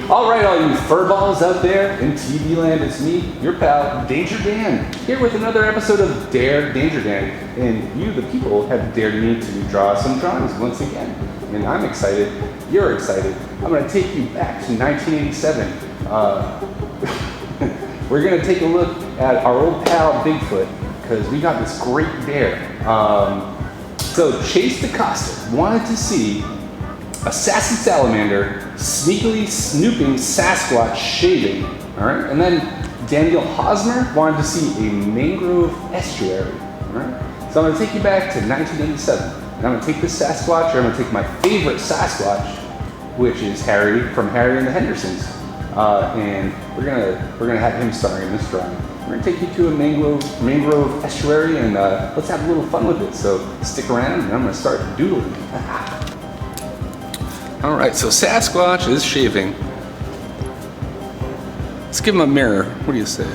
All right, all you furballs out there in TV land, it's me, your pal, Danger Dan, here with another episode of Dare Danger Dan. And you, the people, have dared me to draw some drawings once again. And I'm excited, you're excited. I'm gonna take you back to 1987. We're gonna take a look at our old pal, Bigfoot, because we got this great dare. So Chase DeCosta wanted to see a sassy salamander sneakily snooping Sasquatch shaving, all right? And then Daniel Hosmer wanted to see a mangrove estuary, all right? So I'm gonna take you back to 1987. And I'm gonna take this Sasquatch, or I'm gonna take my favorite Sasquatch, which is Harry from Harry and the Hendersons. And we're gonna have him starring in this drawing. We're gonna take you to a mangrove estuary, and let's have a little fun with it. So stick around, and I'm gonna start doodling. All right, so Sasquatch is shaving. Let's give him a mirror. What do you say?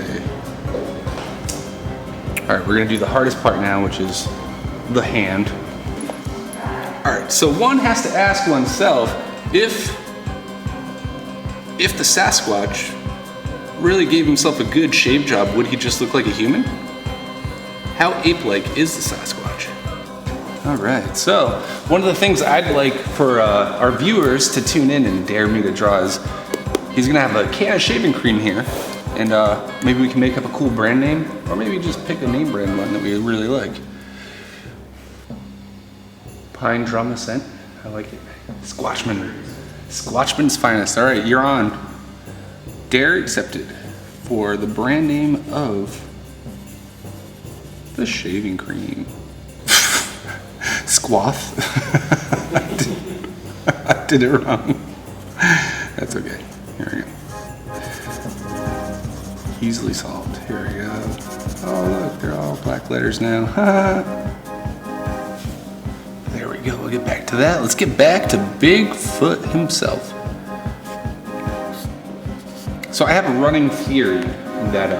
All right, we're gonna do the hardest part now, which is the hand. All right, so one has to ask oneself if the Sasquatch really gave himself a good shave job, would he just look like a human? How ape-like is the Sasquatch? All right, so one of the things I'd like for our viewers to tune in and dare me to draw is he's gonna have a can of shaving cream here, and maybe we can make up a cool brand name, or maybe just pick a name brand one that we really like. Pine Drum Scent, I like it. Squatchman's finest. All right, you're on. Dare accepted for the brand name of the shaving cream. Squath. I did it wrong. That's okay. Here we go. Easily solved. Here we go. Oh look, they're all black letters now. There we go. We'll get back to that. Let's get back to Bigfoot himself. So I have a running theory that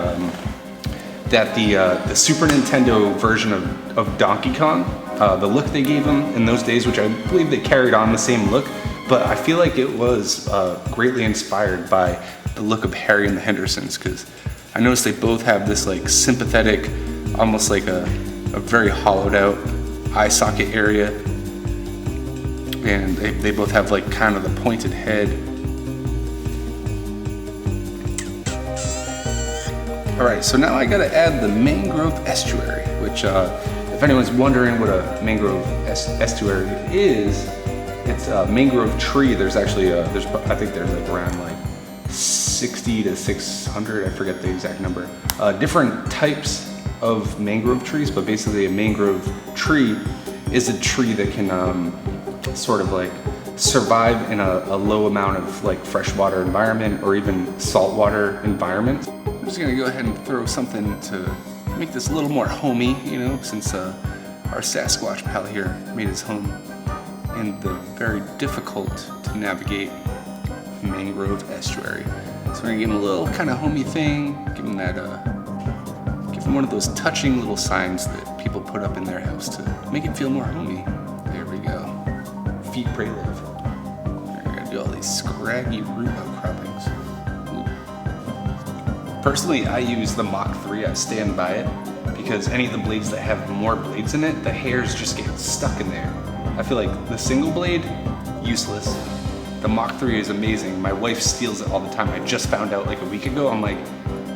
the Super Nintendo version of Donkey Kong, the look they gave him in those days, which I believe they carried on the same look, but I feel like it was greatly inspired by the look of Harry and the Hendersons, because I noticed they both have this like sympathetic, almost like a very hollowed out eye socket area, and they both have like kind of the pointed head. All right, so now I gotta add the mangrove estuary, which if anyone's wondering what a mangrove estuary is, it's a mangrove tree. There's actually, I think there's like around like 60 to 600, I forget the exact number, different types of mangrove trees, but basically a mangrove tree is a tree that can sort of like survive in a low amount of like freshwater environment or even saltwater environment. I'm just gonna go ahead and throw something to make this a little more homey, you know, since our Sasquatch pal here made his home in the very difficult to navigate mangrove estuary. So we're gonna give him a little kind of homey thing, give him that, give him one of those touching little signs that people put up in their house to make it feel more homey. There we go. Feet pray love. We're gonna do all these scraggy root outcroppings. Personally, I use the Mach 3, I stand by it, because any of the blades that have more blades in it, the hairs just get stuck in there. I feel like the single blade, useless. The Mach 3 is amazing. My wife steals it all the time. I just found out like a week ago. I'm like,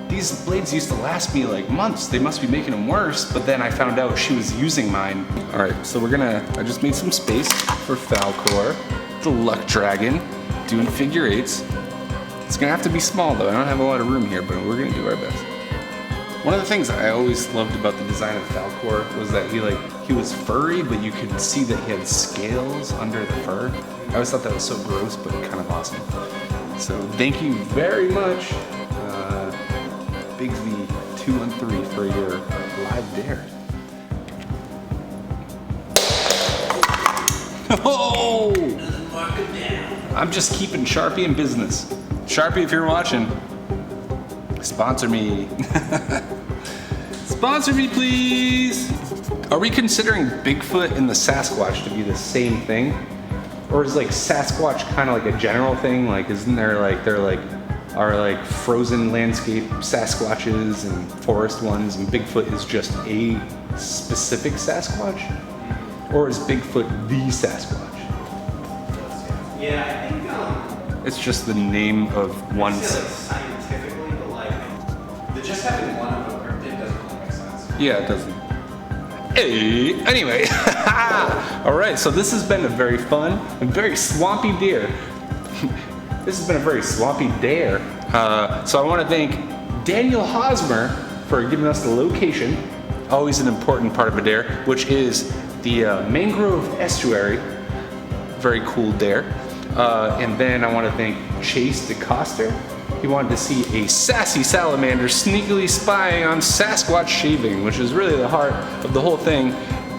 these blades used to last me like months. They must be making them worse. But then I found out she was using mine. All right, so I just made some space for Falcor, the Luck Dragon, doing figure eights. It's gonna have to be small though. I don't have a lot of room here, but we're gonna do our best. One of the things I always loved about the design of Falcor was that he was furry, but you could see that he had scales under the fur. I always thought that was so gross, but kind of awesome. So thank you very much, Bigsby213, for your live dare. Oh! I'm just keeping Sharpie in business. Sharpie, if you're watching, sponsor me. Sponsor me, please. Are we considering Bigfoot and the Sasquatch to be the same thing? Or is like Sasquatch kind of like a general thing? Like, isn't there like, are like frozen landscape Sasquatches and forest ones, and Bigfoot is just a specific Sasquatch? Or is Bigfoot the Sasquatch? Yeah, I think it's just the name of one. I'd say, like, scientifically, but like just having one of a cryptid doesn't really make sense. Yeah, it doesn't. Hey, anyway, all right. So this has been a very fun and very swampy dare. This has been a very swampy dare. So I want to thank Daniel Hosmer for giving us the location. Always an important part of a dare, which is the mangrove estuary. Very cool dare. And then I want to thank Chase DeCoster. He wanted to see a sassy salamander sneakily spying on Sasquatch shaving, which is really the heart of the whole thing.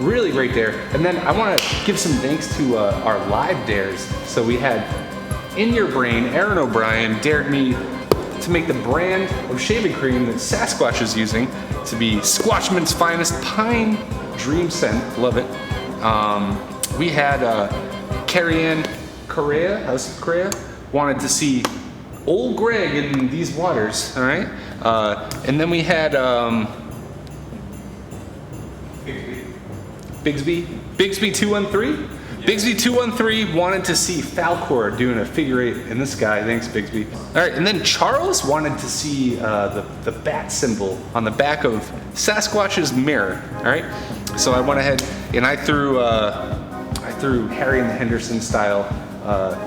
Really great dare. And then I want to give some thanks to our live dares. So we had In Your Brain, Aaron O'Brien dared me to make the brand of shaving cream that Sasquatch is using to be Squatchman's Finest Pine Dream Scent. Love it. We had Carrie Ann Correa, House of Correa, wanted to see Old Greg in these waters, all right? And then we had Bigsby 213. Yeah. Bigsby 213 wanted to see Falcor doing a figure eight in the sky. Thanks, Bigsby. All right, and then Charles wanted to see the bat symbol on the back of Sasquatch's mirror. All right, so I went ahead and I threw Harry and the Henderson style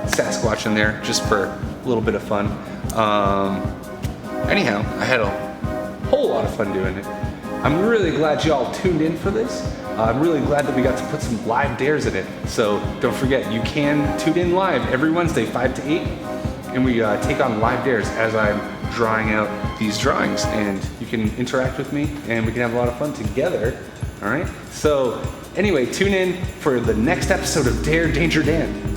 Sasquatch in there just for a little bit of fun. Anyhow, I had a whole lot of fun doing it. I'm really glad you all tuned in for this. I'm really glad that we got to put some live dares in it. So don't forget, you can tune in live every Wednesday, 5 to 8, and we take on live dares as I'm drawing out these drawings, and you can interact with me, and we can have a lot of fun together. All right. So anyway, tune in for the next episode of Dare Danger Dan.